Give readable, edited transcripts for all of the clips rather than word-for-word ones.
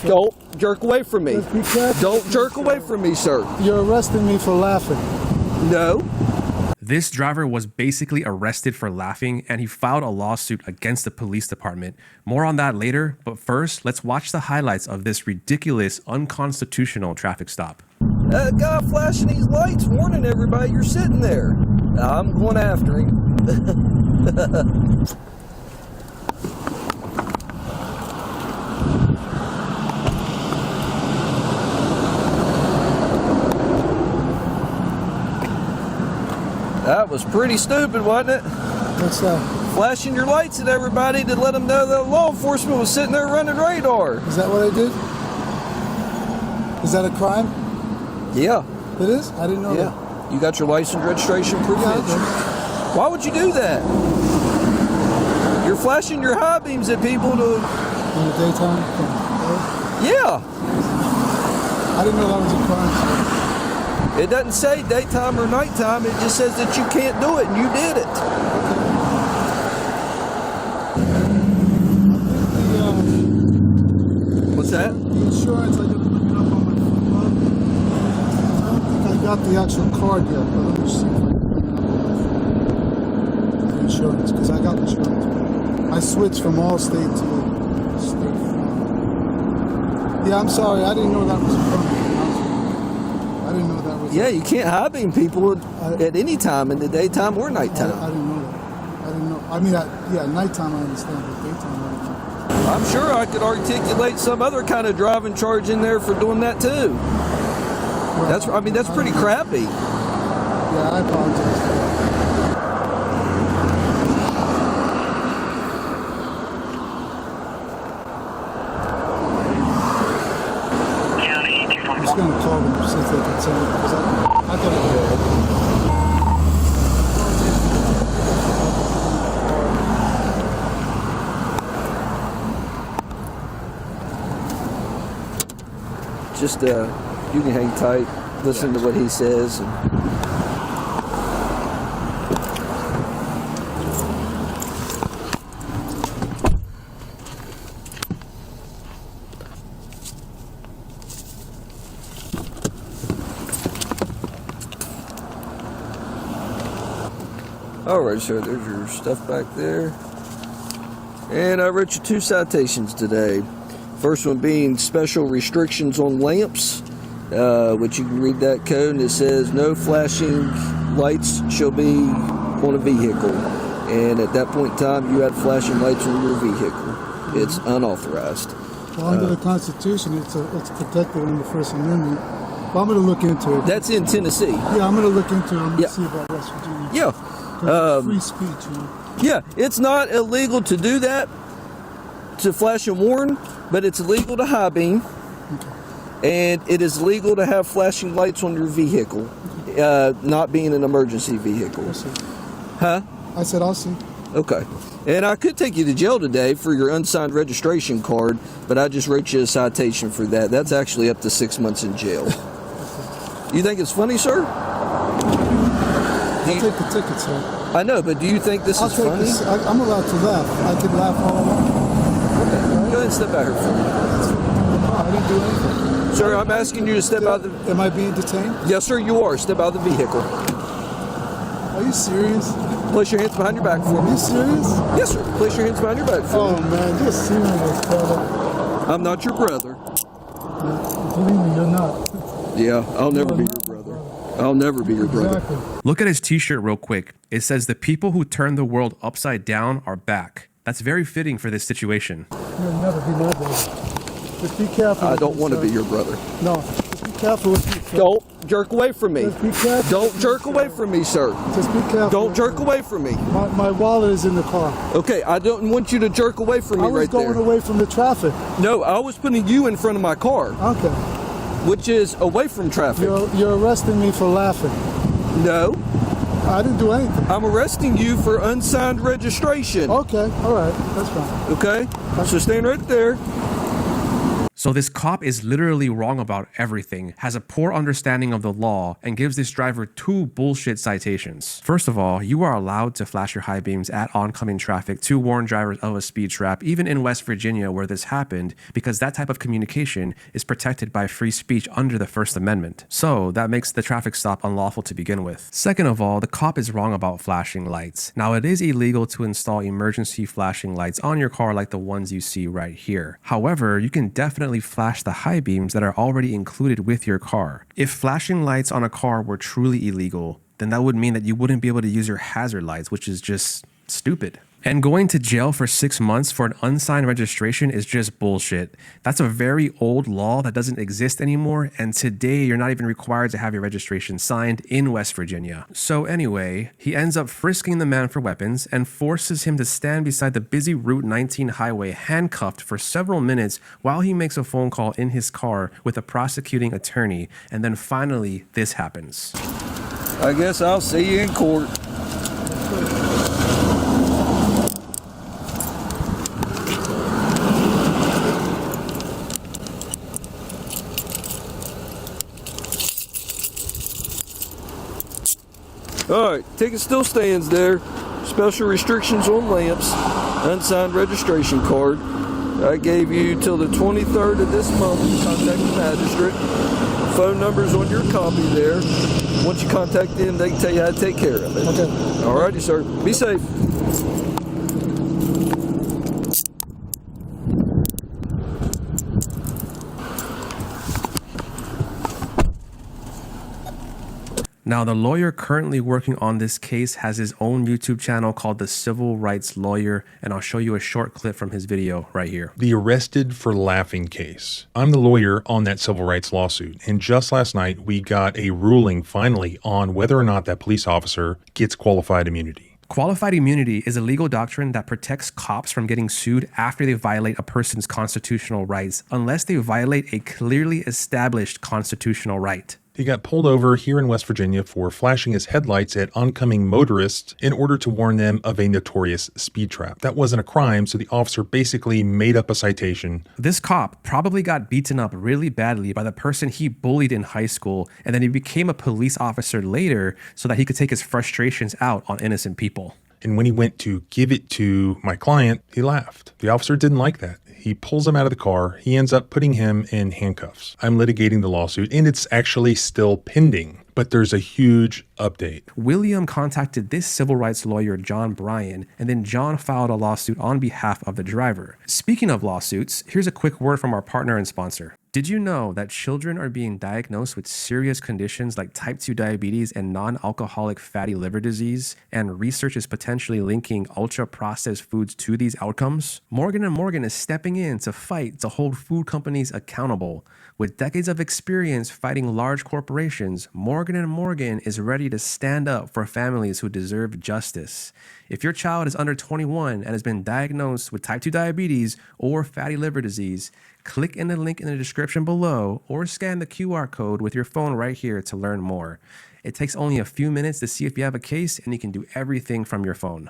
Don't jerk away from me. Don't jerk away from me, sir. You're arresting me for laughing. No. This driver was basically arrested for laughing, and he filed a lawsuit against the police department. More on that later, but first, let's watch the highlights of this ridiculous, unconstitutional traffic stop. That guy flashing these lights, warning everybody you're sitting there. I'm going after him. That was pretty stupid, wasn't it? What's that? Flashing your lights at everybody to let them know that law enforcement was sitting there running radar. Is that what I did? Is that a crime? Yeah. It is? I didn't know that. You got your license, registration, proof of insurance. Why would you do that? You're flashing your high beams at people to... In the daytime? Yeah. I didn't know that was a crime. It doesn't say daytime or nighttime. It just says that you can't do it, and you did it. What's that? The insurance, I got to look it up on my phone. I don't think I got the actual card yet, but let me see if I can the insurance, because I got insurance. I switched from Allstate to State Farm. Yeah, I'm sorry. I didn't know that was a crime. I didn't know that was. Yeah, you can't high beam people at any time in the daytime or nighttime. I didn't know that. I didn't know. I mean, yeah, nighttime I understand, but daytime I don't know. I'm sure I could articulate some other kind of driving charge in there for doing that too. Well, that's pretty crappy. Yeah, I apologize for that. I'm just going to call them since they can send it, because I got to do it. Just, you can hang tight, listen to what he says. Alright, so there's your stuff back there. And I wrote you 2 citations today. First one being special restrictions on lamps, which you can read that code, and it says no flashing lights shall be on a vehicle. And at that point in time, you had flashing lights on your vehicle. It's unauthorized. Well, under the Constitution, it's protected in the First Amendment. Well, I'm going to look into it. That's in Tennessee. Yeah, I'm going to look into it. I'm going to see about West Virginia. Yeah. Free speech, you know. Yeah, it's not illegal to do that, to flash and warn, but it's illegal to high beam. Okay. And it is legal to have flashing lights on your vehicle, not being an emergency vehicle. I'll see. Huh? I said I'll see. Okay. And I could take you to jail today for your unsigned registration card, but I just wrote you a citation for that. That's actually up to 6 months in jail. You think it's funny, sir? I'll take the ticket, sir. I know, but do you think this is funny? I'm allowed to laugh. I can laugh all I want. Okay. Go ahead and step out here for me. I didn't do anything. Sir, I'm asking you to step out the... Am I being detained? Yes, sir, you are. Step out of the vehicle. Are you serious? Place your hands behind your back for Are me. you serious? Yes, sir. Place your hands behind your back for me. Oh, man, you're serious, brother. I'm not your brother. Believe me, you're not. Yeah, I'll never be your brother. I'll never be your brother. Exactly. Look at his t-shirt real quick. It says the people who turn the world upside down are back. That's very fitting for this situation. You'll never be my brother. Just be careful. I don't want to be your brother. No, just be careful with me, sir. Don't jerk away from me. Just be careful. Don't jerk away from me, sir. Just be careful. Don't jerk away from me. My wallet is in the car. Okay, I don't want you to jerk away from me I was right there. going away from the traffic. No, I was putting you in front of my car, Okay. which is away from traffic. You're arresting me for laughing. No, I didn't do anything. I'm arresting you for unsigned registration. Okay, all right, that's fine. Okay, so stand right there. So this cop is literally wrong about everything, has a poor understanding of the law, and gives this driver 2 bullshit citations. First of all, you are allowed to flash your high beams at oncoming traffic to warn drivers of a speed trap, even in West Virginia where this happened, because that type of communication is protected by free speech under the First Amendment. So that makes the traffic stop unlawful to begin with. Second of all, the cop is wrong about flashing lights. Now, it is illegal to install emergency flashing lights on your car like the ones you see right here. However, you can definitely flash the high beams that are already included with your car. If flashing lights on a car were truly illegal, then that would mean that you wouldn't be able to use your hazard lights, which is just stupid. And going to jail for 6 months for an unsigned registration is just bullshit. That's a very old law that doesn't exist anymore, and today you're not even required to have your registration signed in West Virginia. So anyway, he ends up frisking the man for weapons and forces him to stand beside the busy Route 19 highway handcuffed for several minutes while he makes a phone call in his car with a prosecuting attorney, and then finally this happens. I guess I'll see you in court. Alright, ticket still stands there. Special restrictions on lamps. Unsigned registration card. I gave you till the 23rd of this month to contact the magistrate. Phone number's on your copy there. Once you contact them, they can tell you how to take care of it. Okay. Alrighty, sir. Be safe. Now, the lawyer currently working on this case has his own YouTube channel called The Civil Rights Lawyer, and I'll show you a short clip from his video right here. The arrested for laughing case. I'm the lawyer on that civil rights lawsuit, and just last night we got a ruling finally on whether or not that police officer gets qualified immunity. Qualified immunity is a legal doctrine that protects cops from getting sued after they violate a person's constitutional rights, unless they violate a clearly established constitutional right. He got pulled over here in West Virginia for flashing his headlights at oncoming motorists in order to warn them of a notorious speed trap. That wasn't a crime, so the officer basically made up a citation. This cop probably got beaten up really badly by the person he bullied in high school, and then he became a police officer later so that he could take his frustrations out on innocent people. And when he went to give it to my client, he laughed. The officer didn't like that. He pulls him out of the car. He ends up putting him in handcuffs. I'm litigating the lawsuit, and it's actually still pending. But there's a huge update. William contacted this civil rights lawyer, John Bryan, and then John filed a lawsuit on behalf of the driver. Speaking of lawsuits, here's a quick word from our partner and sponsor. Did you know that children are being diagnosed with serious conditions like type 2 diabetes and non-alcoholic fatty liver disease, and research is potentially linking ultra-processed foods to these outcomes? Morgan & Morgan is stepping in to fight to hold food companies accountable. With decades of experience fighting large corporations, Morgan & Morgan is ready to stand up for families who deserve justice. If your child is under 21 and has been diagnosed with type 2 diabetes or fatty liver disease, click in the link in the description below or scan the QR code with your phone right here to learn more. It takes only a few minutes to see if you have a case, and you can do everything from your phone.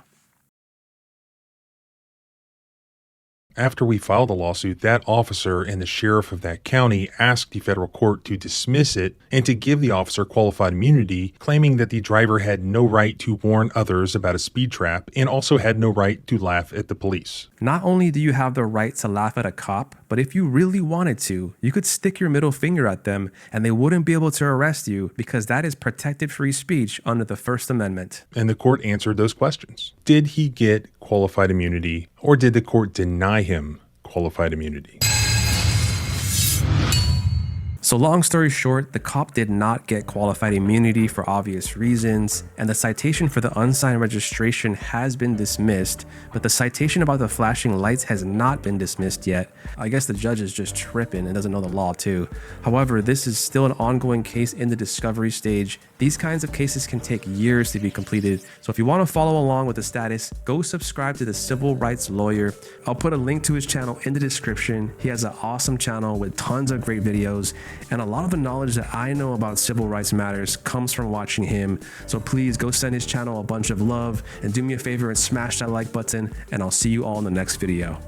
After we filed the lawsuit, that officer and the sheriff of that county asked the federal court to dismiss it and to give the officer qualified immunity, claiming that the driver had no right to warn others about a speed trap and also had no right to laugh at the police. Not only do you have the right to laugh at a cop, but if you really wanted to, you could stick your middle finger at them and they wouldn't be able to arrest you, because that is protected free speech under the First Amendment. And the court answered those questions. Did he get qualified immunity, or did the court deny him qualified immunity? So long story short, the cop did not get qualified immunity for obvious reasons, and the citation for the unsigned registration has been dismissed, but the citation about the flashing lights has not been dismissed yet. I guess the judge is just tripping and doesn't know the law too. However, this is still an ongoing case in the discovery stage. These kinds of cases can take years to be completed, so if you want to follow along with the status, go subscribe to the Civil Rights Lawyer. I'll put a link to his channel in the description. He has an awesome channel with tons of great videos, and a lot of the knowledge that I know about civil rights matters comes from watching him. So please go send his channel a bunch of love and do me a favor and smash that like button, and I'll see you all in the next video.